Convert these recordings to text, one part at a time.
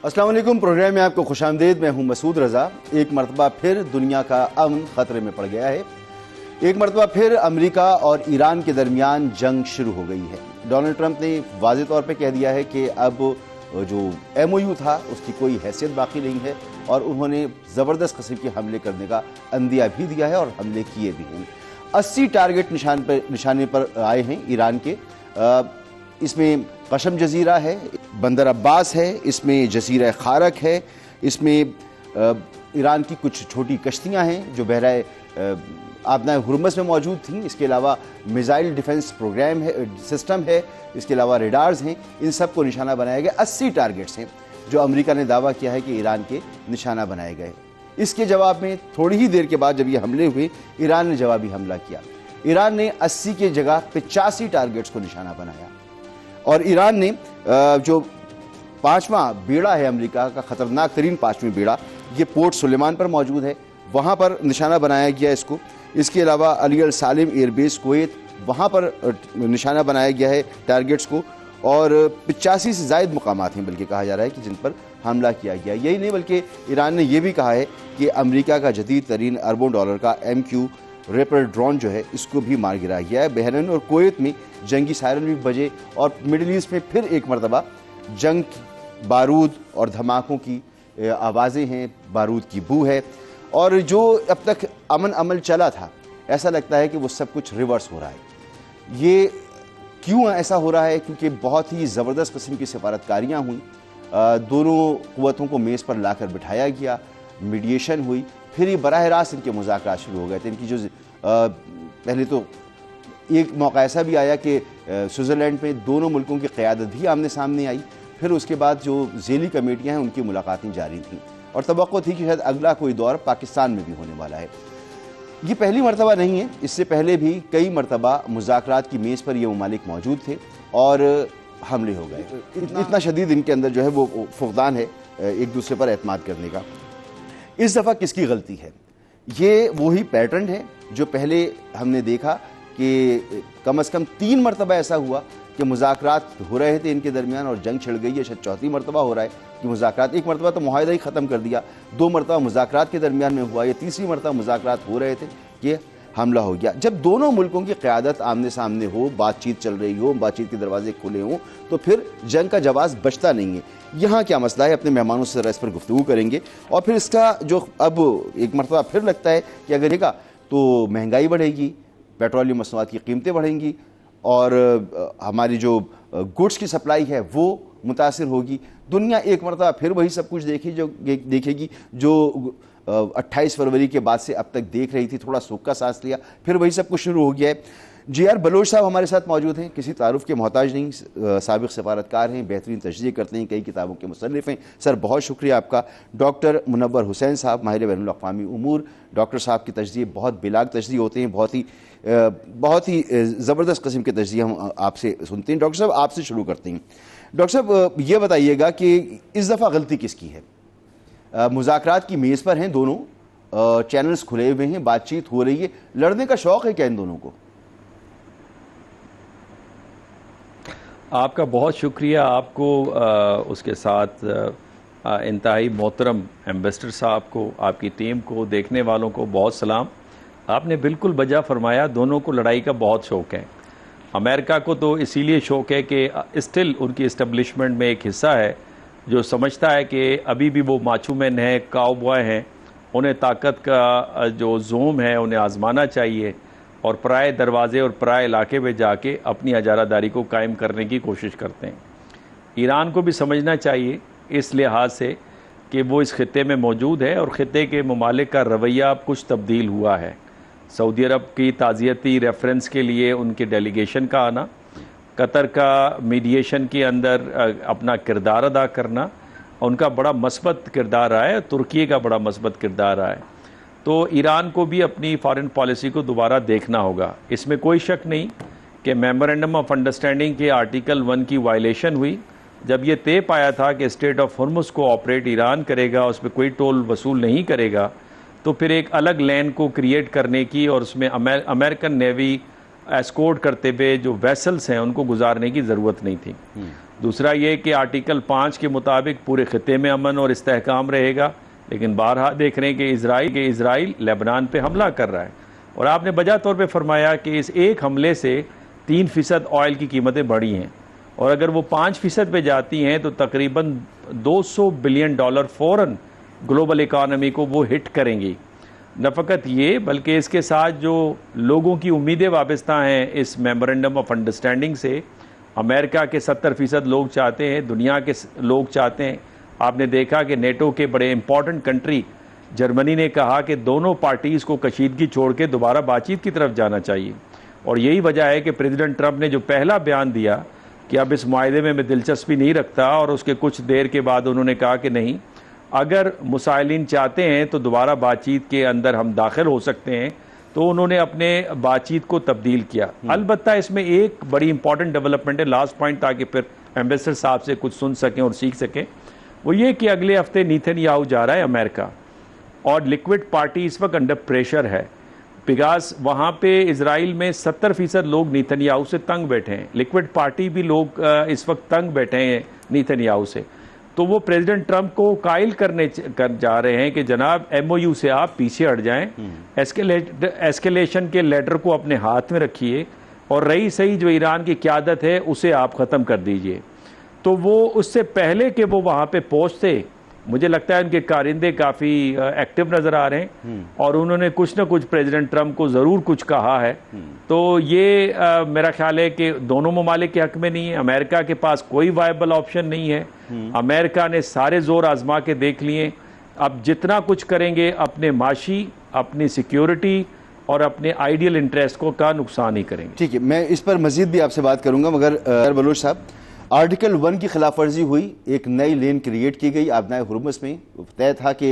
अस्सलाम वालेकुम। प्रोग्राम में आपको खुशामदीद। मैं हूं मसूद रजा। एक मरतबा फिर दुनिया का अमन खतरे में पड़ गया है। एक मरतबा फिर अमेरिका और ईरान के दरमियान जंग शुरू हो गई है। डोनाल्ड ट्रंप ने वाज़ेह तौर पे कह दिया है कि अब जो MOU था उसकी कोई हैसियत बाकी नहीं है और उन्होंने ज़बरदस्त किस्म के हमले करने का अंदिया भी दिया है और हमले किए भी हैं। 80 टारगेट निशाने पर आए हैं ईरान के। इसमें कशम जजीरा है, बंदर अब्बास है, इसमें जजीरा खारक है, इसमें ईरान की कुछ छोटी कश्तियां हैं जो बहराए आबनाए हुर्मस में मौजूद थीं। इसके अलावा मिसाइल डिफेंस प्रोग्राम है, सिस्टम है, इसके अलावा रेडार्स हैं। इन सब को निशाना बनाया गया। 80 टारगेट्स हैं जो अमेरिका ने दावा किया है कि ईरान के निशाना बनाए गए। इसके जवाब में थोड़ी ही देर के बाद जब ये हमले हुए, ईरान ने जवाबी हमला किया। ईरान ने 80 की जगह 85 टारगेट्स को निशाना बनाया और ईरान ने जो 5वां बेड़ा है अमेरिका का, खतरनाक तरीन 5वीं बेड़ा, ये पोर्ट सुलेमान पर मौजूद है, वहाँ पर निशाना बनाया गया इसको। इसके अलावा अली अल सालिम एयरबेस कुवैत, वहाँ पर निशाना बनाया गया है टारगेट्स को। और 85 से ज़ायद मुकामात हैं बल्कि कहा जा रहा है कि जिन पर हमला किया गया। यही नहीं बल्कि ईरान ने यह भी कहा है कि अमेरिका का जदीद तरीन अरबों डॉलर का MQ रेपर ड्रोन जो है इसको भी मार गिराया गया है। बहरीन और कुवैत में जंगी सायरन भी बजे और मिडिल ईस्ट में फिर एक मरतबा जंग, बारूद और धमाकों की आवाज़ें हैं, बारूद की बू है। और जो अब तक अमन अमल चला था, ऐसा लगता है कि वो सब कुछ रिवर्स हो रहा है। ये क्यों ऐसा हो रहा है? क्योंकि बहुत ही ज़बरदस्त किस्म की सिफारतकारियाँ हुई, दोनों क़ुव्वतों को मेज़ पर लाकर बिठाया गया, मीडिएशन हुई, फिर ये बराह रास्त इनके मुज़ाकरात शुरू हो गए थे। इनकी जो पहले तो एक मौका ऐसा भी आया कि स्विट्ज़रलैंड में दोनों मुल्कों की क़यादत भी आमने सामने आई। फिर उसके बाद जो ज़ेली कमेटियाँ हैं उनकी मुलाकातें जारी थीं और तवक्को थी कि शायद अगला कोई दौर पाकिस्तान में भी होने वाला है। ये पहली मरतबा नहीं है, इससे पहले भी कई मरतबा मुज़ाकरात की मेज़ पर ये ममालिक मौजूद थे और हमले हो गए। इतना शदीद इनके अंदर जो है वो फुक़दान है एक दूसरे पर एतमाद करने का। इस दफ़ा किसकी गलती है? ये वही पैटर्न है जो पहले हमने देखा कि कम से कम 3 मरतबा ऐसा हुआ कि मुज़ाकरात हो रहे थे इनके दरमियान और जंग छिड़ गई है। शायद 4थी मरतबा हो रहा है कि मुज़ाकरात, एक मरतबा तो मुआहिदा ही ख़त्म कर दिया, 2 मरतबा मुज़ाकरात के दरमियान में हुआ, या तीसरी मरतबा मुज़ाकरात हो रहे थे कि हमला हो गया। जब दोनों मुल्कों की क़यादत आमने सामने हो, बातचीत चल रही हो, बातचीत के दरवाजे खुले हों, तो फिर जंग का जवाब बचता नहीं है। यहाँ क्या मसला है, अपने मेहमानों से ज़रा इस पर गुफ्तगू करेंगे। और फिर इसका जो अब एक मरतबा फिर लगता है कि अगर रहेगा तो महंगाई बढ़ेगी, पेट्रोलियम मसनूआत की कीमतें बढ़ेंगी और हमारी जो गुड्स की सप्लाई है वो मुतासिर होगी। दुनिया एक मरतबा फिर वही सब कुछ देखेगी जो 28 फरवरी के बाद से अब तक देख रही थी। थोड़ा सूख का सांस लिया, फिर वही सब कुछ शुरू हो गया है। JR बलोच साहब हमारे साथ मौजूद हैं, किसी तारुफ के मोहताज नहीं, साबिक़ सफारतकार हैं, बेहतरीन तशरीह करते हैं, कई किताबों के मुसन्निफ़ हैं। सर बहुत शुक्रिया आपका। डॉक्टर मुनव्वर हुसैन साहब, माहिर बैनुल अक़वामी उमूर, डॉक्टर साहब की तशरीह बहुत बेलाग तशरीह होते हैं, बहुत ही ज़बरदस्त किस्म के तशरीह हम आपसे सुनते हैं। डॉक्टर साहब आपसे शुरू करते हैं। डॉक्टर साहब ये बताइएगा कि इस दफ़ा गलती किसकी है? मुज़ाकरात की मेज़ पर हैं दोनों, चैनल्स खुले हुए हैं, बातचीत हो रही है, लड़ने का शौक़ है क्या इन दोनों को? आपका बहुत शुक्रिया। आपको उसके साथ इंतहाई मोहतरम एम्बेसडर साहब को, आपकी टीम को, देखने वालों को बहुत सलाम। आपने बिल्कुल बजा फरमाया, दोनों को लड़ाई का बहुत शौक़ है। अमेरिका को तो इसीलिए शौक़ है कि स्टिल उनकी इस्टेब्लिशमेंट में एक हिस्सा है जो समझता है कि अभी भी वो माचूमैन हैं, काउबॉय हैं, उन्हें ताकत का जो जोम है उन्हें आजमाना चाहिए और पराए दरवाजे और पराए इलाके में जाके अपनी अजारादारी को कायम करने की कोशिश करते हैं। ईरान को भी समझना चाहिए इस लिहाज से कि वो इस खित्ते में मौजूद है और ख़ित्ते के ममालिक का रवैया अब कुछ तब्दील हुआ है। सऊदी अरब की ताज़ियती रेफरेंस के लिए उनके डेलीगेशन का आना, कतर का मीडिएशन के अंदर अपना किरदार अदा करना, उनका बड़ा मस्बत किरदार रहा है, तुर्की का बड़ा मस्बत किरदार रहा है। तो ईरान को भी अपनी फॉरेन पॉलिसी को दोबारा देखना होगा। इसमें कोई शक नहीं कि मेमोरेंडम ऑफ अंडरस्टैंडिंग के आर्टिकल 1 की वायलेशन हुई जब ये तय पाया था कि स्टेट ऑफ हुर्मुज़ को ऑपरेट ईरान करेगा, उस पर कोई टोल वसूल नहीं करेगा। तो फिर एक अलग लैंड को क्रिएट करने की और उसमें अमेरिकन नेवी एस्कोर्ट करते हुए जो वेसल्स हैं उनको गुजारने की ज़रूरत नहीं थी। दूसरा ये कि आर्टिकल 5 के मुताबिक पूरे खिते में अमन और इस्तेहकाम रहेगा, लेकिन बारहा देख रहे हैं कि इजराइल लेबनान पे हमला कर रहा है। और आपने बजा तौर पे फरमाया कि इस एक हमले से 3% ऑयल की कीमतें बढ़ी हैं, और अगर वो 5% पे जाती हैं तो तकरीबन $200 बिलियन फ़ौरन ग्लोबल इकानमी को वो हिट करेंगी। न फ़कत ये, बल्कि इसके साथ जो लोगों की उम्मीदें वाबस्ता हैं इस मेमोरेंडम ऑफ अंडरस्टैंडिंग से, अमेरिका के 70% लोग चाहते हैं, दुनिया के लोग चाहते हैं। आपने देखा कि नेटो के बड़े इंपॉर्टेंट कंट्री जर्मनी ने कहा कि दोनों पार्टीज़ को कशीदगी छोड़ के दोबारा बातचीत की तरफ जाना चाहिए। और यही वजह है कि प्रेसिडेंट ट्रंप ने जो पहला बयान दिया कि अब इस मुआहदे में मैं दिलचस्पी नहीं रखता, और उसके कुछ देर के बाद उन्होंने कहा कि नहीं, अगर मुसाइलिन चाहते हैं तो दोबारा बातचीत के अंदर हम दाखिल हो सकते हैं, तो उन्होंने अपने बातचीत को तब्दील किया। अलबत्ता इसमें एक बड़ी इंपॉर्टेंट डेवलपमेंट है, लास्ट पॉइंट, ताकि फिर एम्बेसडर साहब से कुछ सुन सकें और सीख सकें, वो ये कि अगले हफ्ते नेतन्याहू जा रहा है अमेरिका, और लिक्विड पार्टी इस वक्त अंडर प्रेशर है, बिकॉज वहाँ पे इजराइल में 70% लोग नेतन्याहू से तंग बैठे हैं। लिक्विड पार्टी भी लोग इस वक्त तंग बैठे हैं नेतन्याहू से। तो वो प्रेसिडेंट ट्रंप को कायल कर जा रहे हैं कि जनाब MOU से आप पीछे हट जाएं, एस्केलेशन के लेटर को अपने हाथ में रखिए, और रही सही जो ईरान की क़यादत है उसे आप ख़त्म कर दीजिए। तो वो उससे पहले कि वो वहाँ पे पहुँचते, मुझे लगता है उनके कारिंदे काफ़ी एक्टिव नज़र आ रहे हैं, और उन्होंने कुछ ना कुछ प्रेसिडेंट ट्रंप को ज़रूर कुछ कहा है। तो ये मेरा ख्याल है कि दोनों ममालिक के हक में नहीं है। अमेरिका के पास कोई वायबल ऑप्शन नहीं है। अमेरिका ने सारे जोर आजमा के देख लिए, अब जितना कुछ करेंगे अपने माशी, अपनी सिक्योरिटी और अपने आइडियल इंटरेस्ट को का नुकसान ही करेंगे। ठीक है, मैं इस पर मजीद भी आपसे बात करूंगा, मगर बलोच साहब, आर्टिकल 1 की खिलाफ वर्जी हुई, एक नई लेन क्रिएट की गई आबनाए हुर्मुज़ में। तय था कि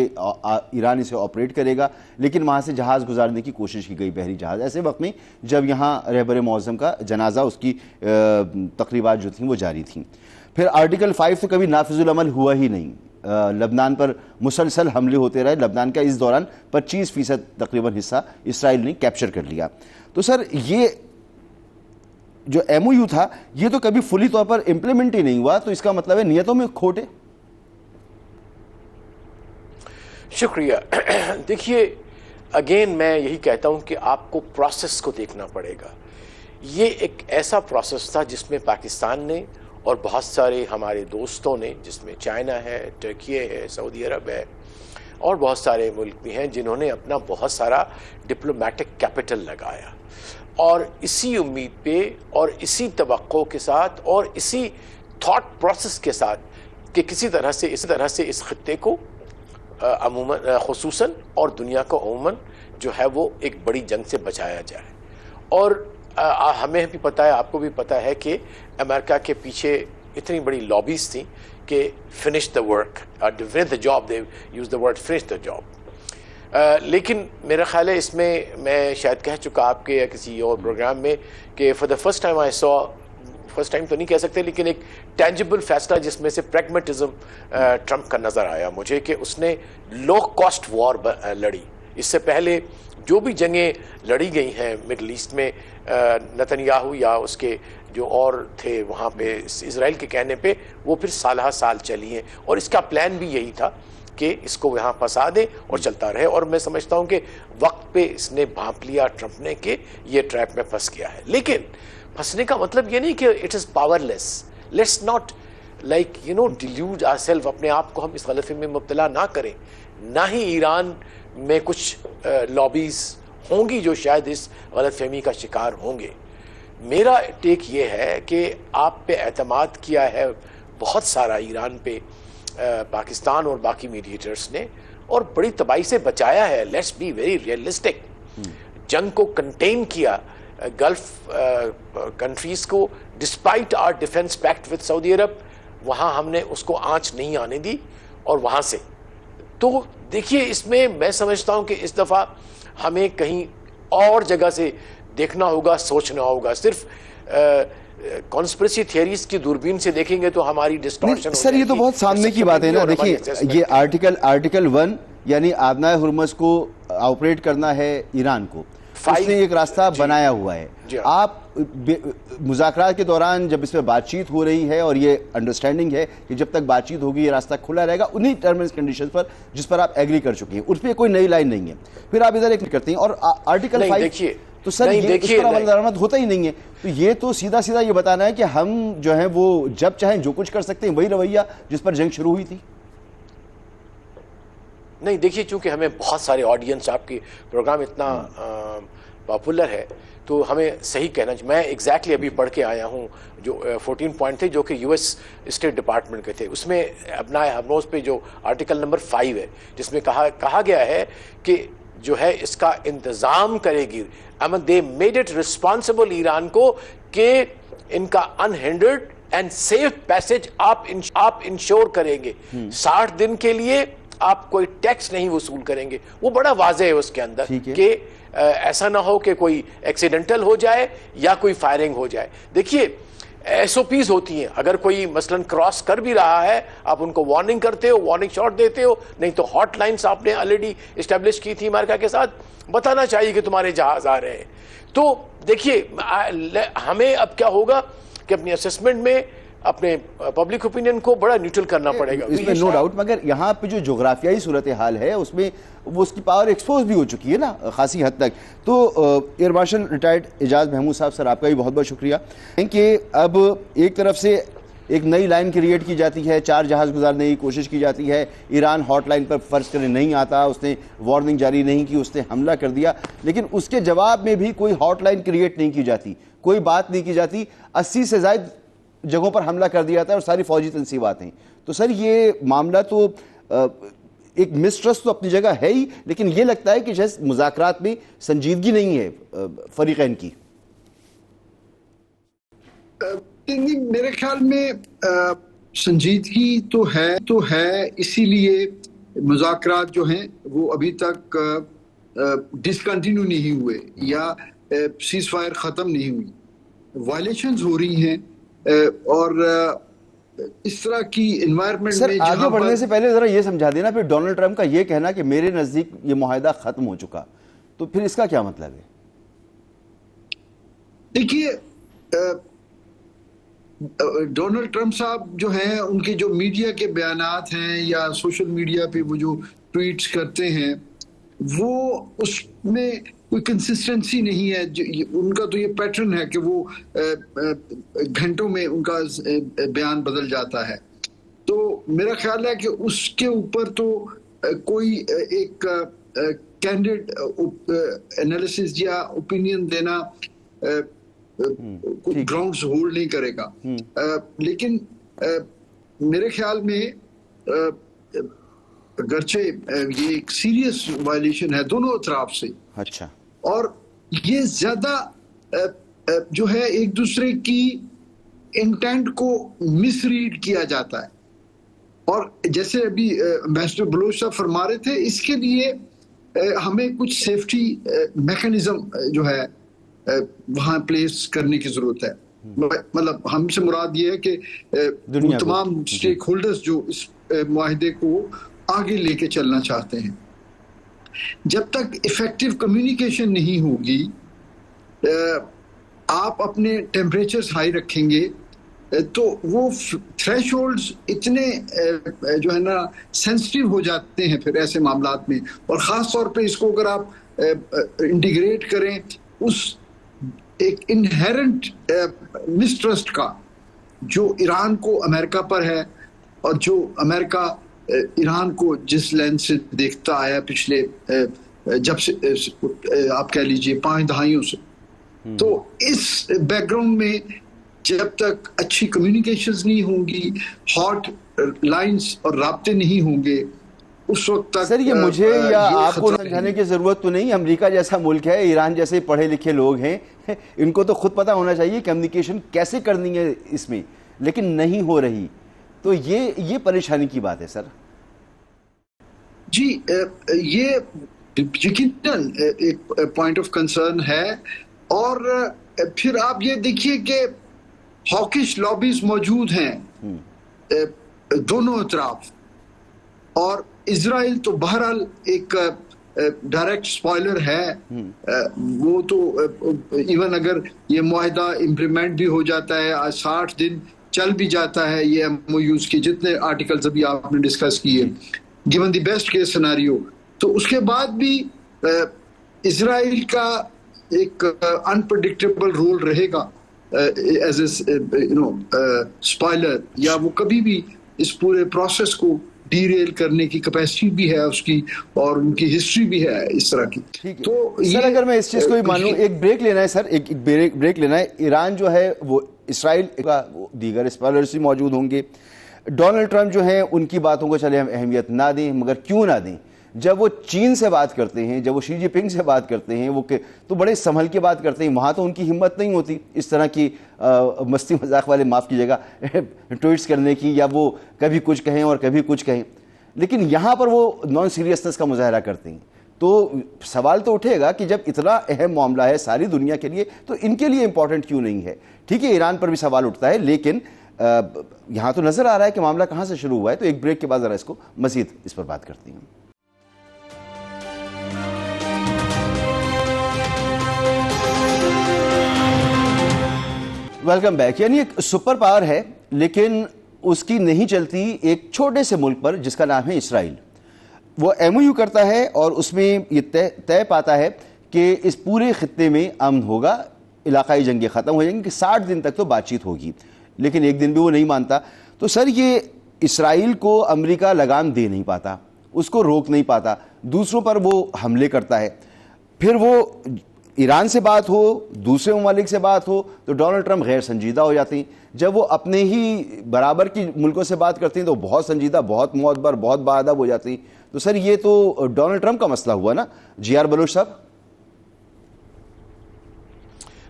ईरान इसे ऑपरेट करेगा, लेकिन वहाँ से जहाज़ गुजारने की कोशिश की गई, बहरी जहाज़, ऐसे वक्त में जब यहाँ रहबर मौज़म का जनाजा, उसकी तकरीबात जो थी वो जारी थी। फिर आर्टिकल 5 तो कभी नाफिजुल अमल हुआ ही नहीं। लबनान पर मुसलसल हमले होते रहे। लबनान का इस दौरान 25% तकरीबन हिस्सा इसराइल ने कैप्चर कर लिया। तो सर, ये जो MOU था ये तो कभी फुली तौर पर इंप्लीमेंट ही नहीं हुआ, तो इसका मतलब है नियतों में खोट है। शुक्रिया। देखिए, अगेन मैं यही कहता हूं कि आपको प्रोसेस को देखना पड़ेगा। ये एक ऐसा प्रोसेस था जिसमें पाकिस्तान ने और बहुत सारे हमारे दोस्तों ने, जिसमें चाइना है, टर्की है, सऊदी अरब है, और बहुत सारे मुल्क भी हैं जिन्होंने अपना बहुत सारा डिप्लोमेटिक कैपिटल लगाया, और इसी उम्मीद पे और इसी तवक्को के साथ और इसी थॉट प्रोसेस के साथ कि किसी तरह से इस खित्ते को अमूमन खुसूसन और दुनिया को अमूमन जो है वो एक बड़ी जंग से बचाया जाए। और हमें भी पता है, आपको भी पता है कि अमेरिका के पीछे इतनी बड़ी लॉबीज थी कि finish the work, finish the job, they use the word finish the job. लेकिन मेरा ख्याल है, इसमें मैं शायद कह चुका आपके या किसी और प्रोग्राम में कि for the first time I saw, first time तो नहीं कह सकते, लेकिन एक टेंजिबल फैसला जिसमें से प्रैग्मेटिज्म ट्रंप का नजर आया मुझे, कि उसने लो कॉस्ट वॉर लड़ी। इससे पहले जो भी जंगें लड़ी गई हैं मिडल ईस्ट में, नेतन्याहू या उसके जो और थे वहाँ पे इजराइल के कहने पे, वो फिर साल चली हैं, और इसका प्लान भी यही था कि इसको यहाँ फंसा दे और चलता रहे। और मैं समझता हूँ कि वक्त पे इसने भांप लिया ट्रंप ने कि ये ट्रैप में फंस गया है। लेकिन फंसने का मतलब ये नहीं कि it is powerless. Let's not delude ourselves, अपने आप को हम इस गलतफहमी में मुब्तला ना करें। ना ही ईरान में कुछ लॉबीज होंगी जो शायद इस गलतफहमी का शिकार होंगे। मेरा टेक ये है कि आप पे एतमाद किया है बहुत सारा ईरान पे पाकिस्तान और बाकी मीडिएटर्स ने, और बड़ी तबाही से बचाया है। Let's be very realistic. जंग को कंटेन किया गल्फ कंट्रीज को, despite our defence pact with Saudi Arabia, वहां हमने उसको आंच नहीं आने दी। और वहां से तो देखिए, इसमें मैं समझता हूं कि इस दफा हमें कहीं और जगह से देखना होगा, सोचना होगा। सिर्फ कॉन्स्पिरेसी थियरीज की दूरबीन से देखेंगे तो हमारी डिस्टॉर्शन। सर, ये तो बहुत सामने की बात है ना। देखिए, ये आर्टिकल 1 यानी आबनाए हुर्मुज़ को ऑपरेट करना है ईरान को, उसने एक रास्ता बनाया हुआ है। जी हाँ। आप मुज़ाकरात के दौरान जब इसमें बातचीत हो रही है और ये अंडरस्टैंडिंग है कि जब तक बातचीत होगी ये रास्ता खुला रहेगा उन्हीं टर्म्स एंड कंडीशंस पर जिस पर आप एग्री कर चुकी हैं, उस पर कोई नई लाइन नहीं है, फिर आप इधर एक करते हैं और आर्टिकल 5 देखिए तो सर ये इस पर अमल दरामद होता ही नहीं है। तो ये तो सीधा सीधा ये बताना है कि हम जो है वो जब चाहें जो कुछ कर सकते हैं, वही रवैया जिस पर जंग शुरू हुई थी। नहीं देखिए, चूंकि हमें बहुत सारे ऑडियंस, आपकी प्रोग्राम इतना पॉपुलर है तो हमें सही कहना चाहिए। मैं एग्जैक्टली अभी पढ़ के आया हूं जो 14 पॉइंट थे जो कि यूएस स्टेट डिपार्टमेंट के थे, उसमें अपना हमनोज पे जो आर्टिकल नंबर 5 है जिसमें कहा गया है कि जो है इसका इंतजाम करेगी, they made it responsible Iran को कि इनका अनहिंडर्ड एंड सेफ पैसेज आप इंश्योर करेंगे। 60 दिन के लिए आप कोई टैक्स नहीं वसूल करेंगे। वो बड़ा वाज़ेह है उसके अंदर कि ऐसा ना हो कि कोई एक्सीडेंटल हो जाए या कोई फायरिंग हो जाए। देखिए एसओपीज होती हैं, अगर कोई मसलन क्रॉस कर भी रहा है आप उनको वार्निंग करते हो, वार्निंग शॉट देते हो, नहीं तो हॉटलाइंस आपने ऑलरेडी एस्टेब्लिश की थी अमेरिका के साथ, बताना चाहिए कि तुम्हारे जहाज आ रहे हैं। तो देखिए हमें अब क्या होगा कि अपनी असेसमेंट में अपने पब्लिक ओपिनियन को बड़ा न्यूट्रल करना पड़ेगा, इसमें नो डाउट। मगर यहाँ पे जो जोग्राफियाई सूरत हाल है उसमें वो उसकी पावर एक्सपोज भी हो चुकी है ना खासी हद तक। तो air marshal retired Ejaz Mahmood साहब, सर आपका भी बहुत बहुत शुक्रिया कि अब एक तरफ से एक नई लाइन क्रिएट की जाती है, 4 जहाज गुजारने की कोशिश की जाती है, ईरान हॉटलाइन पर फर्ज करने नहीं आता, उसने वार्निंग जारी नहीं की, उसने हमला कर दिया, लेकिन उसके जवाब में भी कोई हॉटलाइन क्रिएट नहीं की जाती, कोई बात नहीं की जाती। 80 से ज़ायद जगहों पर हमला कर दिया था और सारी फौजी तंसीबात हैं। तो सर ये मामला तो एक मिसट्रस्ट तो अपनी जगह है ही, लेकिन ये लगता है कि जैसे मुज़ाकरात में संजीदगी नहीं है फरीकैन की। मेरे ख्याल में संजीदगी तो है, इसीलिए मुज़ाकरात जो हैं वो अभी तक डिसकंटिन्यू नहीं हुए या सीज फायर ख़त्म नहीं हुई, वायलेशंस हो रही हैं और इस तरह की एनवायरनमेंट में आगे बढ़ने से पहले जरा ये समझा देना फिर डोनाल्ड ट्रंप का ये कहना कि मेरे नजदीक ये मुआहदा खत्म हो चुका, तो फिर इसका क्या मतलब है? देखिए डोनाल्ड ट्रंप साहब जो हैं उनके जो मीडिया के बयानात हैं या सोशल मीडिया पे वो जो ट्वीट्स करते हैं वो उसमें कोई कंसिस्टेंसी नहीं है। उनका तो ये पैटर्न है कि वो घंटों में उनका बयान बदल जाता है। तो मेरा ख्याल है कि उसके ऊपर तो कोई एक कैंडिड एनालिसिस या ओपिनियन देना कोई ग्राउंड्स होल्ड नहीं करेगा। लेकिन मेरे ख्याल में अगरचे ये एक सीरियस वायलेशन है दोनों तरफ से, अच्छा, और ये ज्यादा जो है एक दूसरे की इंटेंट को मिसरीड किया जाता है। और जैसे अभी एम्बेसडर बलोच साहब फरमा रहे थे, इसके लिए हमें कुछ सेफ्टी मैकेनिज्म जो है वहां प्लेस करने की जरूरत है। मतलब हमसे मुराद ये है कि तमाम स्टेक होल्डर्स जो इस मुआहिदे को आगे लेके चलना चाहते हैं, जब तक इफेक्टिव कम्युनिकेशन नहीं होगी, आप अपने टेम्परेचर्स हाई रखेंगे तो वो थ्रेशोल्ड्स इतने जो है ना सेंसिटिव हो जाते हैं फिर ऐसे मामलात में। और ख़ास तौर पे इसको अगर आप इंटीग्रेट करें उस एक इनहेरेंट मिसट्रस्ट का जो ईरान को अमेरिका पर है और जो अमेरिका ईरान को जिस लेंस से देखता आया पिछले जब से आप कह लीजिए 5 दहाइयों से, तो इस बैकग्राउंड में जब तक अच्छी कम्युनिकेशंस नहीं होंगी, हॉट लाइंस और राब्ते नहीं होंगे, उस वक्त तक सर ये मुझे या आपको समझाने की जरूरत तो नहीं। अमेरिका जैसा मुल्क है, ईरान जैसे पढ़े लिखे लोग हैं, इनको तो खुद पता होना चाहिए कम्युनिकेशन कैसे करनी है इसमें, लेकिन नहीं हो रही। तो ये परेशानी की बात है सर। जी ये यकीनन एक पॉइंट ऑफ कंसर्न है। और फिर आप ये देखिए कि हॉकिश लॉबीज मौजूद हैं दोनों तरफ, और इजराइल तो बहरहाल एक डायरेक्ट स्पॉइलर है। वो तो इवन अगर ये मुआहिदा इम्प्लीमेंट भी हो जाता है, आज 60 दिन चल भी जाता है, ये MOUs के जितने आर्टिकल्स अभी आपने डिस्कस किए, given the best case scenario, तो उसके बाद भी इजराइल का एक अनप्रेडिक्टेबल रोल रहेगा एज स्पॉइलर, या वो कभी भी इस पूरे प्रोसेस को डीरेल करने की कैपेसिटी भी है उसकी, और उनकी हिस्ट्री भी है इस तरह की। तो सर अगर मैं इस चीज को ही मान लूं, एक ब्रेक लेना है सर, एक ब्रेक लेना है। ईरान जो है वो इसराइल का दीगर स्पॉयलर्स भी मौजूद होंगे। डोनाल्ड ट्रंप जो है उनकी बातों को चले हम अहमियत ना दें, मगर क्यों ना दें, जब वो चीन से बात करते हैं, जब वो शी जिनपिंग से बात करते हैं, वो तो बड़े संभल के बात करते हैं। वहाँ तो उनकी हिम्मत नहीं होती इस तरह की मस्ती मजाक वाले, माफ़ कीजिएगा, ट्वीट्स करने की, या वो कभी कुछ कहें और कभी कुछ कहें। लेकिन यहाँ पर वो नॉन सीरियसनेस का मुजाहरा करते हैं। तो सवाल तो उठेगा कि जब इतना अहम मामला है सारी दुनिया के लिए, तो इनके लिए इंपॉर्टेंट क्यों नहीं है। ठीक है, ईरान पर भी सवाल उठता है, लेकिन यहाँ तो नज़र आ रहा है कि मामला कहाँ से शुरू हुआ है। तो एक ब्रेक के बाद ज़रा इसको मज़ीद इस पर बात करते हैं। Welcome back. यानी एक सुपर पावर है, लेकिन उसकी नहीं चलती एक छोटे से मुल्क पर जिसका नाम है इसराइल। वो MOU करता है और उसमें ये तय पाता है कि इस पूरे खित्ते में अमन होगा, इलाकाई जंगें ख़त्म हो जाएंगी, कि 60 दिन तक तो बातचीत होगी। लेकिन एक दिन भी वो नहीं मानता। तो सर ये इसराइल को अमेरिका लगाम दे नहीं पाता, उसको रोक नहीं पाता, दूसरों पर वो हमले करता है। फिर वो ईरान से बात हो, दूसरे ममालिक से बात हो, तो डोनाल्ड ट्रंप गैर संजीदा हो जाते हैं। जब वो अपने ही बराबर की मुल्कों से बात करते हैं तो बहुत संजीदा, बहुत मुअद्बर, बहुत बाअदब हो जाती हैं। तो सर ये तो डोनाल्ड ट्रंप का मसला हुआ ना। GR बलोच साहब।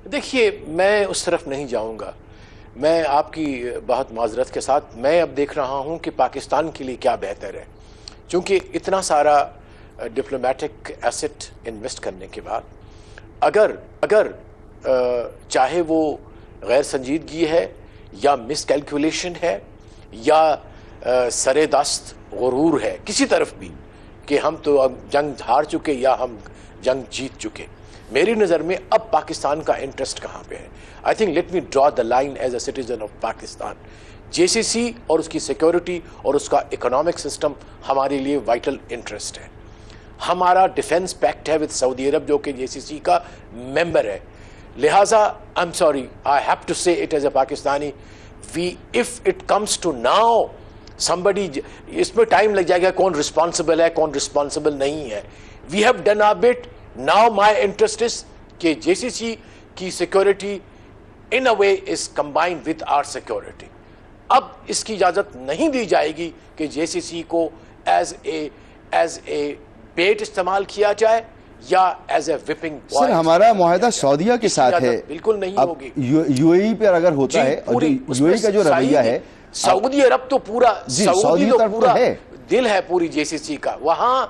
देखिए, मैं उस तरफ नहीं जाऊंगा। मैं आपकी बहुत माजरत के साथ मैं अब देख रहा हूं कि पाकिस्तान के लिए क्या बेहतर है, क्योंकि इतना सारा डिप्लोमेटिक एसेट इन्वेस्ट करने के बाद अगर चाहे वो गैर संजीदगी है या मिसकैलकुलेशन है या सरेदस्त गुरूर है, किसी तरफ भी, कि हम तो अब जंग हार चुके या हम जंग जीत चुके, मेरी नज़र में अब पाकिस्तान का इंटरेस्ट कहाँ पे है। I think let me draw the line as a citizen of Pakistan. JCC और उसकी सिक्योरिटी और उसका इकोनॉमिक सिस्टम हमारे लिए वाइटल इंटरेस्ट है। हमारा डिफेंस पैक्ट है विद सऊदी अरब जो कि JCC का मेंबर है। लिहाजा I am sorry, I have to say it as a Pakistani, we if it comes to now somebody, इसमें टाइम लग जाएगा कौन रिस्पॉन्सिबल है कौन रिस्पॉन्सिबल नहीं है। We have done our bit, now my interest is कि JCC की security in a way is combined with our security. अब इसकी इजाजत नहीं दी जाएगी कि JCC को एज ए बेट इस्तेमाल किया जाए या as a whipping boy. Sir हमारा मुआहदा सऊदीया के साथ है, बिल्कुल नहीं होगी। UAE पर अगर होता है, और UAE का जो रवैया है, सऊदी अरब तो पूरा सऊदी तो पूरा है, दिल है पूरी JCC का, वहां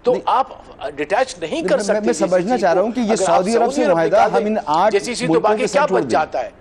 तो आप डिटैच नहीं कर सकते। मैं समझना चाह रहा हूं कि ये सऊदी अरब से मुआहदा हम इन 8 JCC तो बाकी क्या बच जाता है।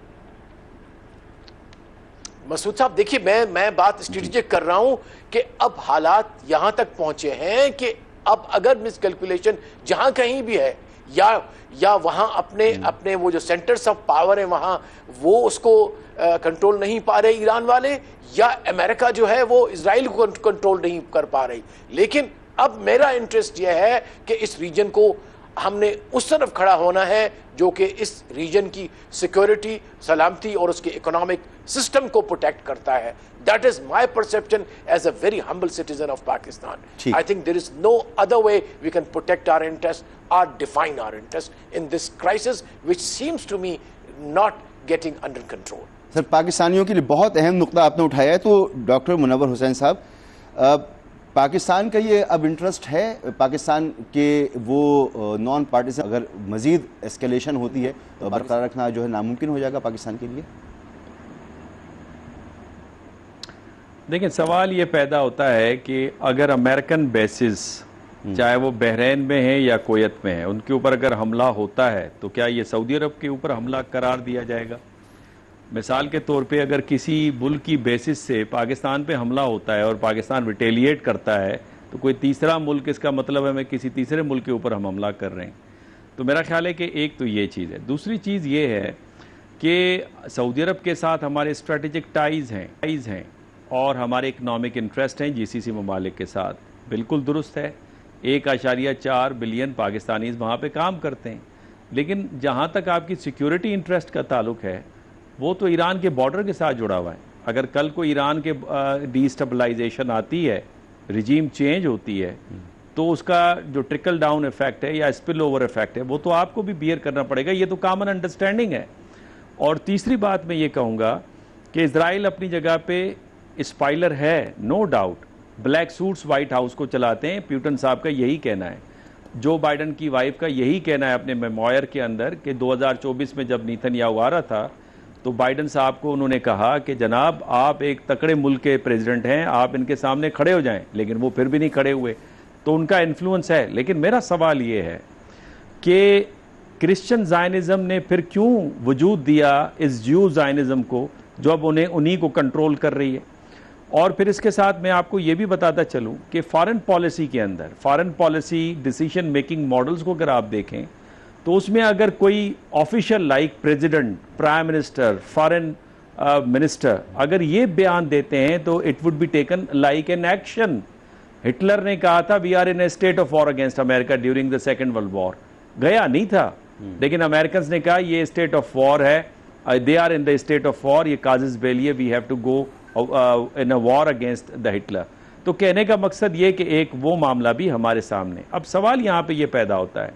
मसूद साहब देखिए, मैं बात स्ट्रेटेजिक कर रहा हूं कि अब हालात यहां तक पहुंचे हैं कि अब अगर मिसकैलकुलेशन जहां कहीं भी है या वहां अपने वो जो सेंटर्स ऑफ पावर है वहां वो उसको कंट्रोल नहीं पा रहे ईरान वाले, या अमेरिका जो है वो इजराइल को कंट्रोल नहीं कर पा रही। लेकिन अब मेरा इंटरेस्ट यह है कि इस रीजन को हमने उस तरफ खड़ा होना है जो कि इस रीजन की सिक्योरिटी, सलामती और उसके इकोनॉमिक सिस्टम को प्रोटेक्ट करता है। That is my perception as a very humble citizen of Pakistan. I think there is no other way we can protect our interests or define our interests in this crisis, which seems to me not getting under control. Sir पाकिस्तानियों के लिए बहुत अहम नुकता आपने उठाया है। तो doctor Munawwar Hussain साहब, पाकिस्तान का ये अब इंटरेस्ट है, पाकिस्तान के वो नॉन पार्टीजन अगर मजीद एस्केलेशन होती है तो बरकरार रखना जो है नामुमकिन हो जाएगा पाकिस्तान के लिए। देखिए, सवाल ये पैदा होता है कि अगर अमेरिकन बेसिस चाहे वो बहरीन में है या कुवैत में है, उनके ऊपर अगर हमला होता है तो क्या ये सऊदी अरब के ऊपर हमला करार दिया जाएगा? मिसाल के तौर पे अगर किसी मुल्क की बेसिस से पाकिस्तान पे हमला होता है और पाकिस्तान रिटेलिएट करता है तो कोई तीसरा मुल्क, इसका मतलब है मैं किसी तीसरे मुल्क के ऊपर हम हमला कर रहे हैं। तो मेरा ख्याल है कि एक तो ये चीज़ है। दूसरी चीज़ ये है कि सऊदी अरब के साथ हमारे स्ट्रेटेजिक टाइज़ हैं और हमारे इकनॉमिक इंटरेस्ट हैं जीसीसी ममालिक के साथ, बिल्कुल दुरुस्त है। 1.4 बिलियन पाकिस्तानीज़ वहाँ पे काम करते हैं। लेकिन जहाँ तक आपकी सिक्योरिटी इंटरेस्ट का ताल्लुक है, वो तो ईरान के बॉर्डर के साथ जुड़ा हुआ है। अगर कल को ईरान के डिस्टेबलाइजेशन आती है, रिजीम चेंज होती है, तो उसका जो ट्रिकल डाउन इफेक्ट है या स्पिल ओवर इफेक्ट है, वो तो आपको भी बियर करना पड़ेगा। ये तो कॉमन अंडरस्टैंडिंग है। और तीसरी बात मैं ये कहूँगा कि इजराइल अपनी जगह पे स्पाइलर है, no doubt. Black suits White House को चलाते हैं, प्यूटन साहब का यही कहना है, जो बाइडन की वाइफ का यही कहना है अपने मेमोयर के अंदर कि 2024 में जब नेतन्याहू आ रहा था तो बाइडन साहब को उन्होंने कहा कि जनाब आप एक तकड़े मुल्क के प्रेसिडेंट हैं, आप इनके सामने खड़े हो जाएं, लेकिन वो फिर भी नहीं खड़े हुए। तो उनका इन्फ्लुएंस है। लेकिन मेरा सवाल ये है कि क्रिश्चियन ज़ायनिज़्म ने फिर क्यों वजूद दिया इस ज्यू ज़ायनिज़्म को, जो अब उन्हीं को कंट्रोल कर रही है। और फिर इसके साथ मैं आपको ये भी बताता चलूं कि फॉरेन पॉलिसी के अंदर, foreign policy decision making models को अगर आप देखें तो उसमें अगर कोई official like president, prime minister, foreign minister अगर ये बयान देते हैं तो it would be taken like an action. Hitler ने कहा था we are in a state of war against America during the Second World War, गया नहीं था, लेकिन अमेरिकन ने कहा ये स्टेट ऑफ वॉर है, they are in the state of war, ये काजिस बेली है, we have to go in a war against the Hitler. तो कहने का मकसद ये कि एक वो मामला भी हमारे सामने। अब सवाल यहाँ पे ये पैदा होता है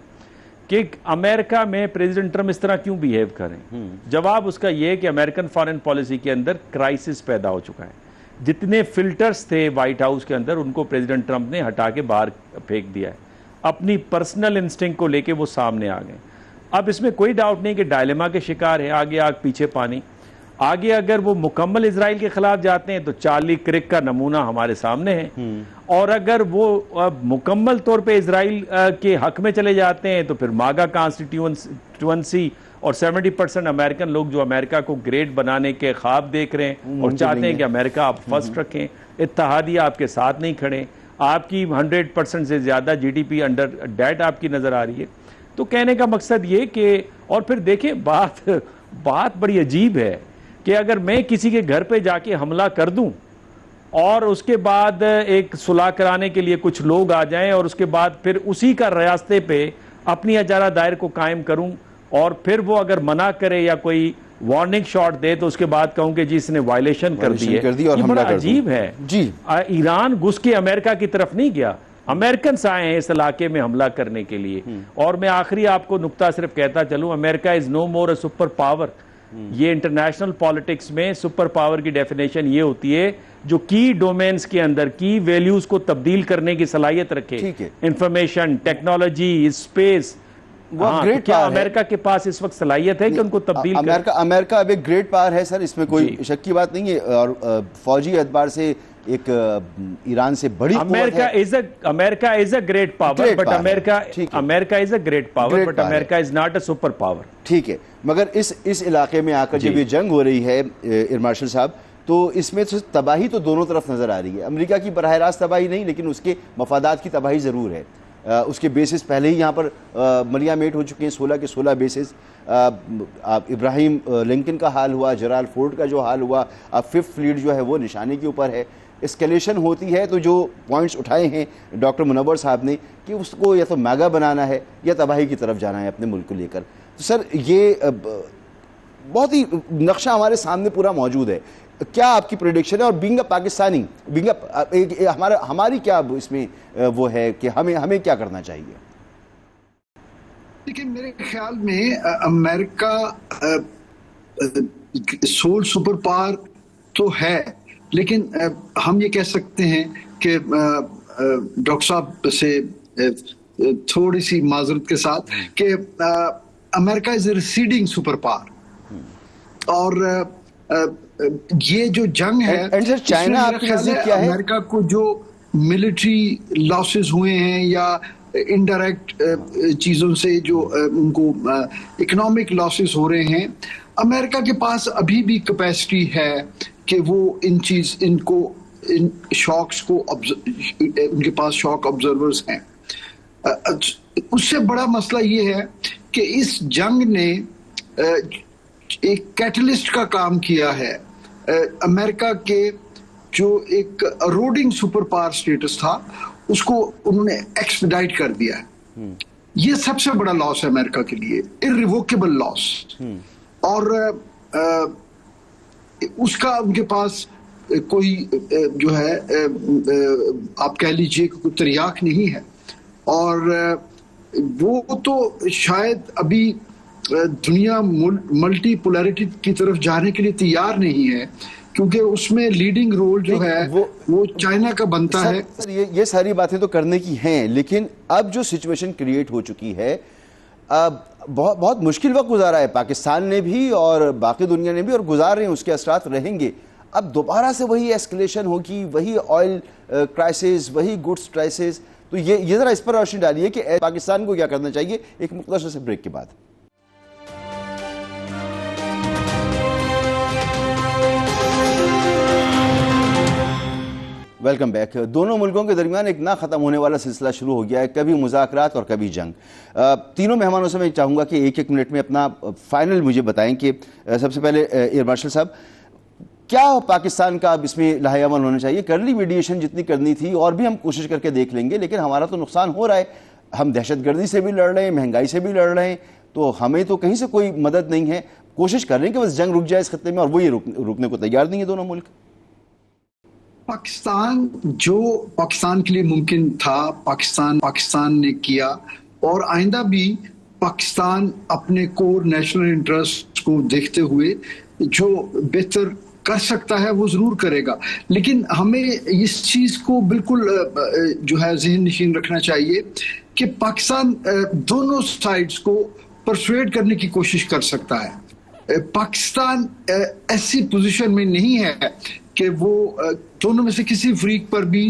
कि अमेरिका में प्रेसिडेंट ट्रम्प इस तरह क्यों बिहेव करें। जवाब उसका ये है कि अमेरिकन फॉरेन पॉलिसी के अंदर क्राइसिस पैदा हो चुका है। जितने फिल्टर्स थे व्हाइट हाउस के अंदर उनको प्रेसिडेंट ट्रंप ने हटा के बाहर फेंक दिया है। अपनी पर्सनल इंस्टिंक्ट को लेके वो सामने आ गए। अब इसमें कोई डाउट नहीं कि डायलेमा के शिकार है, आगे आग पीछे पानी। आगे अगर वो मुकम्मल इजराइल के खिलाफ जाते हैं तो चार्ली क्रिक का नमूना हमारे सामने है, और अगर वो मुकम्मल तौर पे इजराइल के हक में चले जाते हैं तो फिर मागा कॉन्स्टिट्यूएंसी और 70% अमेरिकन लोग जो अमेरिका को ग्रेट बनाने के ख्वाब देख रहे हैं और चाहते हैं कि अमेरिका आप फर्स्ट रखें, इत्तेहादिया आपके साथ नहीं खड़े, आपकी 100% से ज्यादा जीडीपी अंडर डेट आपकी नजर आ रही है। तो कहने का मकसद ये कि, और फिर देखें बात बड़ी अजीब है कि अगर मैं किसी के घर पे जाके हमला कर दूं और उसके बाद एक सुलह कराने के लिए कुछ लोग आ जाएं और उसके बाद फिर उसी का रास्ते पे अपनी इजारा दायर को कायम करूं और फिर वो अगर मना करे या कोई वार्निंग शॉट दे तो उसके बाद कहूं कि जी इसने वायलेशन कर दी है, ये बड़ा अजीब है जी। ईरान घुस के अमेरिका की तरफ नहीं गया, अमेरिकन आए हैं इस इलाके में हमला करने के लिए। और मैं आखिरी आपको नुक्ता सिर्फ कहता चलूं, America is no more a super power. ये इंटरनेशनल पॉलिटिक्स में सुपर पावर की डेफिनेशन ये होती है जो की डोमेन्स के अंदर की वैल्यूज को तब्दील करने की सलाहियत रखे, इंफॉर्मेशन, टेक्नोलॉजी, स्पेस। तो क्या अमेरिका के पास इस वक्त सलाहियत है कि उनको तब्दील अमेरिका अब एक ग्रेट पावर है सर, इसमें कोई शक की बात नहीं है। और फौजी एतबार से एक ईरान से बड़ी America is a great power, but America is a great power, but America is not a super power. ठीक है, मगर इस इलाके में आकर जब ये जंग हो रही है एयर मार्शल साहब, तो इसमें तो तबाही तो दोनों तरफ नजर आ रही है। अमेरिका की बराह रास्त तबाही नहीं, लेकिन उसके मफादात की तबाही जरूर है। उसके बेसिस पहले ही यहाँ पर मलिया मेट हो चुके हैं, 16 के 16 बेसिस। इब्राहिम लिंकन का हाल हुआ, जेराल्ड फोर्ड का जो हाल हुआ, अब 5th फ्लीट जो है वो निशाने के ऊपर है। एस्केलेशन होती है तो जो पॉइंट्स उठाए हैं डॉक्टर मुनव्वर साहब ने कि उसको या तो मैगा बनाना है या तबाही की तरफ जाना है अपने मुल्क को लेकर। तो सर ये बहुत ही नक्शा हमारे सामने पूरा मौजूद है। क्या आपकी प्रेडिक्शन है? और बीइंग अ पाकिस्तानी, हमारी क्या इसमें वो है कि हमें क्या करना चाहिए? देखिए, मेरे ख्याल में अमेरिका सोल सुपर पावर तो है, लेकिन हम ये कह सकते हैं कि डॉक्टर साहब से थोड़ी सी माजरत के साथ कि America is receding super power. और ये जो जंग है, चाइना आपकी नजदीक क्या है? अमेरिका को जो मिलिट्री लॉसेस हुए हैं या इनडायरेक्ट चीजों से जो उनको इकोनॉमिक लॉसेस हो रहे हैं, अमेरिका के पास अभी भी कैपेसिटी है कि वो इनको इन शॉक्स को उनके पास शॉक ऑब्जर्वर्स हैं। उससे बड़ा मसला ये है कि इस जंग ने एक कैटलिस्ट का काम किया है। अमेरिका के जो एक अरोडिंग सुपर पावर स्टेटस था उसको उन्होंने एक्सपेडाइट कर दिया है। ये सबसे बड़ा लॉस है अमेरिका के लिए, इररिवोकेबल लॉस। और उसका उनके पास कोई जो है आप कह लीजिए कोई तरियाक नहीं है। और वो तो शायद अभी दुनिया मल्टी पोलैरिटी की तरफ जाने के लिए तैयार नहीं है, क्योंकि उसमें लीडिंग रोल जो है वो चाइना का बनता है। सर ये सारी बातें तो करने की हैं, लेकिन अब जो सिचुएशन क्रिएट हो चुकी है, बहुत मुश्किल वक्त गुजारा है पाकिस्तान ने भी और बाकी दुनिया ने भी, और गुजार रहे हैं, उसके असरात रहेंगे। अब दोबारा से वही एस्केलेशन होगी, वही ऑयल क्राइसिस, वही गुड्स क्राइसिस। तो ये जरा इस पर रोशनी डालिए कि पाकिस्तान को क्या करना चाहिए एक मुख्तसर से ब्रेक के बाद। Welcome back. दोनों मुल्कों के दरमियान एक ना ख़त्म होने वाला सिलसिला शुरू हो गया है, कभी मुज़ाकरात और कभी जंग। तीनों मेहमानों से मैं चाहूँगा कि एक एक मिनट में अपना फाइनल मुझे बताएं कि सबसे पहले एयर मार्शल साहब, क्या पाकिस्तान का अब इसमें लाहेअमल होना चाहिए? कर ली मीडिएशन जितनी करनी थी, और भी हम कोशिश करके देख लेंगे, लेकिन हमारा तो नुकसान हो रहा है। हम दहशतगर्दी से भी लड़ रहे हैं, महंगाई से भी लड़ रहे हैं, तो हमें तो कहीं से कोई मदद नहीं है। कोशिश कर रहे हैं कि बस जंग रुक जाए इस खत्ते में, और वो ये रुकने को तैयार नहीं है दोनों मुल्क। पाकिस्तान के लिए मुमकिन था, पाकिस्तान ने किया, और आइंदा भी पाकिस्तान अपने कोर नेशनल इंटरेस्ट को देखते हुए जो बेहतर कर सकता है वो जरूर करेगा। लेकिन हमें इस चीज को बिल्कुल जो है ज़हन नशीन रखना चाहिए कि पाकिस्तान दोनों साइड्स को परसुएड करने की कोशिश कर सकता है। पाकिस्तान ऐसी पोजीशन में नहीं है कि वो दोनों में से किसी फ्रीक पर भी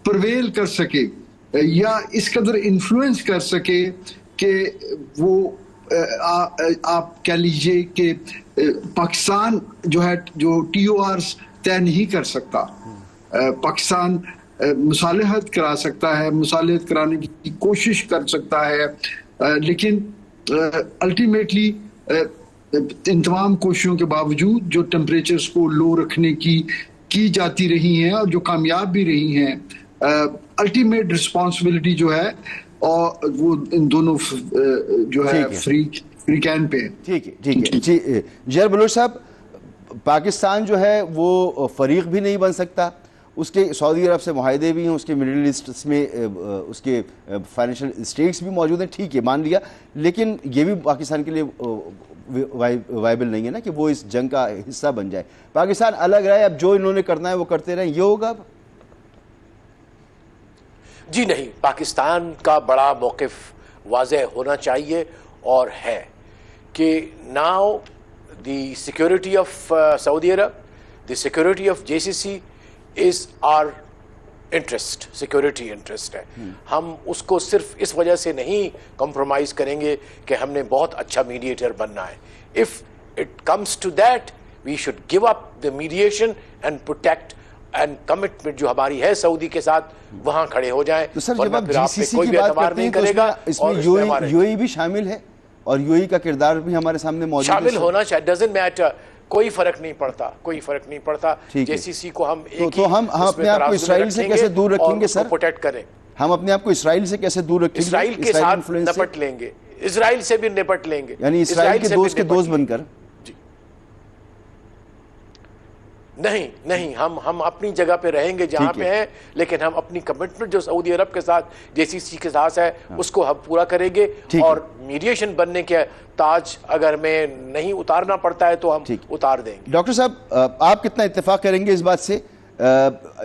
प्रवेल कर सके या इस कदर इन्फ्लुएंस कर सके कि वो आप कह लीजिए कि पाकिस्तान जो है जो TORs तय नहीं कर सकता। पाकिस्तान मुसालहत करा सकता है, मुसालहत कराने की कोशिश कर सकता है, लेकिन अल्टीमेटली इन तमाम कोशिशों के बावजूद जो टेम्परेचर्स को लो रखने की जाती रही हैं और जो कामयाब भी रही हैं, अल्टीमेट रिस्पॉन्सिबिलिटी जो है और वो इन दोनों जो है फ्री कैन पे। ठीक है जी। जहर बलोच साहब, पाकिस्तान जो है वो फरीक भी नहीं बन सकता, उसके सऊदी अरब से मुआहदे भी हैं, उसके मिडिल ईस्ट में उसके फाइनेंशियल स्टेक्स भी मौजूद हैं, ठीक है मान लिया, लेकिन ये भी पाकिस्तान के लिए वायबल नहीं है ना कि वो इस जंग का हिस्सा बन जाए। पाकिस्तान अलग रहे, अब जो इन्होंने करना है वो करते रहें, ये होगा अब? जी नहीं, पाकिस्तान का बड़ा मौक़िफ़ वाज़ेह होना चाहिए और है कि now the security of Saudi Arabia, the security of JCC is our interest, security interest है। हम उसको सिर्फ इस वजह से नहीं कॉम्प्रोमाइज़ करेंगे कि हमने बहुत अच्छा मीडिएटर बनना है। If it comes to that we should give up the mediation and protect and commitment जो हमारी है सऊदी के साथ, वहां खड़े हो जाए। तो सर जब आप GCC की बात करते हैं तो इसमें UAE भी शामिल है और UAE का किरदार भी हमारे सामने मौजूद है। शामिल होना चाहिए, डजंट मैटर, कोई फर्क नहीं पड़ता, कोई फर्क नहीं पड़ता। JCC को हम तो हम अपने आप को इसराइल से कैसे दूर रखेंगे सर? प्रोटेक्ट करें। हम अपने आप को इसराइल से कैसे दूर रखेंगे? इसराइल के साथ निपट लेंगे, इसराइल से भी निपट लेंगे, यानी इसराइल के दोस्त बनकर। नहीं, हम अपनी जगह पे रहेंगे जहां पे हैं, लेकिन हम अपनी कमिटमेंट जो सऊदी अरब के साथ JCC के साथ है उसको हम पूरा करेंगे। और मीडिएशन बनने के ताज अगर मैं नहीं उतारना पड़ता है तो हम उतार देंगे। डॉक्टर साहब, आप कितना इत्तेफाक करेंगे इस बात से?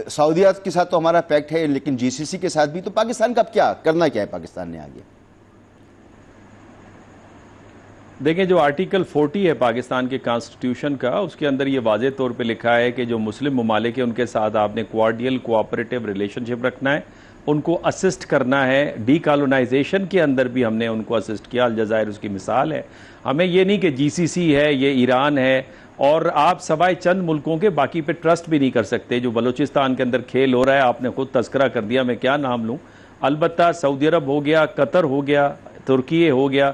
सऊदीया के साथ तो हमारा पैक्ट है, लेकिन JCC के साथ भी, तो पाकिस्तान का अब क्या करना क्या है पाकिस्तान ने आगे? देखें, जो आर्टिकल 40 है पाकिस्तान के कॉन्स्टिट्यूशन का, उसके अंदर ये वाज़ेह तौर पे लिखा है कि जो मुस्लिम ममालिक है उनके साथ आपने कोऑर्डियल कोऑपरेटिव रिलेशनशिप रखना है, उनको असिस्ट करना है। डीकॉलोनाइजेशन के अंदर भी हमने उनको असिस्ट किया, अलजायर उसकी मिसाल है। हमें ये नहीं कि GCC है, ये ईरान है और आप सवाए चंद मुल्कों के बाकी पे ट्रस्ट भी नहीं कर सकते। जो बलूचिस्तान के अंदर खेल हो रहा है, आपने खुद तस्करा कर दिया, मैं क्या नाम लूँ। अलबत्ता सऊदी अरब हो गया, कतर हो गया, तुर्की हो गया,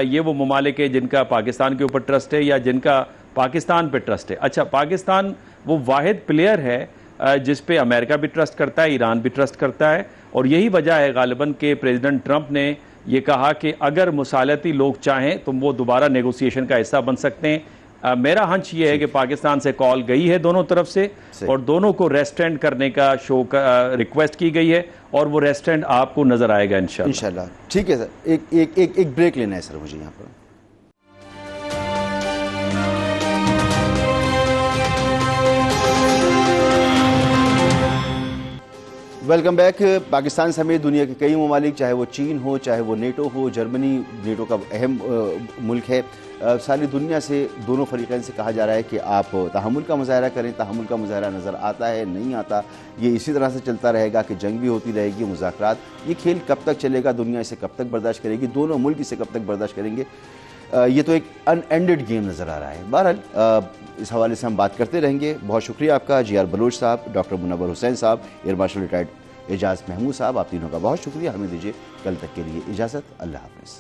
ये वो ममालिक है जिनका पाकिस्तान के ऊपर ट्रस्ट है या जिनका पाकिस्तान पे ट्रस्ट है। अच्छा, पाकिस्तान वो वाहिद प्लेयर है जिस पे अमेरिका भी ट्रस्ट करता है, ईरान भी ट्रस्ट करता है, और यही वजह है गालिबन के प्रेसिडेंट ट्रंप ने ये कहा कि अगर मुसालती लोग चाहें तो वो दोबारा नेगोशिएशन का हिस्सा बन सकते हैं। मेरा हंच ये है कि पाकिस्तान से कॉल गई है दोनों तरफ से और दोनों को रेस्टेंड करने का शो का रिक्वेस्ट की गई है और वो रेस्टेंड आपको नजर आएगा इंशाल्लाह। ठीक है सर, एक ब्रेक लेना है सर मुझे यहाँ पर। Welcome back. पाकिस्तान समेत दुनिया के कई ममालिक, चाहे वो चीन हो, चाहे वो नेटो हो, जर्मनी नेटो का अहम मुल्क है, सारी दुनिया से दोनों फरीक़ैन से कहा जा रहा है कि आप तहम्मुल का मुज़ाहरा करें। तहम्मुल का मुज़ाहरा नज़र आता है, नहीं आता, ये इसी तरह से चलता रहेगा कि जंग भी होती रहेगी, मुज़ाकरात, ये खेल कब तक चलेगा, दुनिया इसे कब तक बर्दाश्त करेगी, दोनों मुल्क इसे कब तक बर्दाश्त करेंगे, ये तो एक अनएंडेड गेम नज़र आ रहा है। बहरहाल इस हवाले से हम बात करते रहेंगे। बहुत शुक्रिया आपका जी आर बलोच साहब, डॉक्टर मुनव्वर हुसैन साहब, air marshal retired Ejaz Mahmood साहब, आप तीनों का बहुत शुक्रिया। हमें दीजिए कल तक के लिए इजाज़त। अल्लाह हाफ़िज़।